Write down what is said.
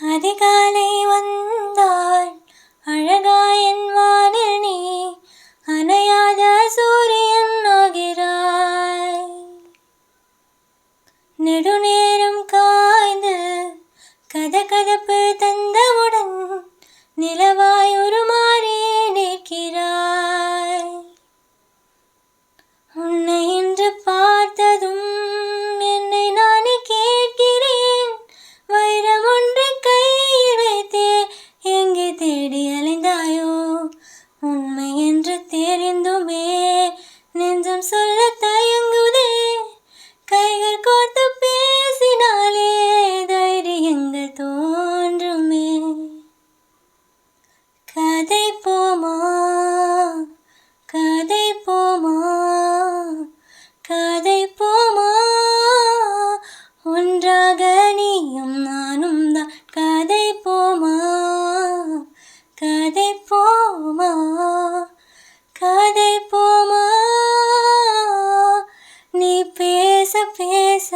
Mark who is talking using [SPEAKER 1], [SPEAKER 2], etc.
[SPEAKER 1] அதிகாலை வந்தாள் அழகாயன் வானில் நீ அணையாத சூரியன் ஆகிறாய். நெடுநேரம் காய்ந்து கதகதப்பு தந்தவுடன் நிலவாய் உருமாறி நிற்கிறாய். உன்னை இன்று பார்த்ததும் என்னை நானே கேட்கிறேன். வைரம் ஒன்றை கையில் வைத்தே எங்கே தேடி அலைந்தாயோ? உண்மை என்று தெரிந்துமே நெஞ்சம் சொல்ல தயங்குதே. கைகள் கோர்த்து பேசினாலே தைரியங்கள் தோன்றுமே. கதை போமா கதை போமா கதை போமா, ஒன்றாக நீயும் நானும் தான். கதை போமா கதை போமா கதை போமா, நீ பேச பேச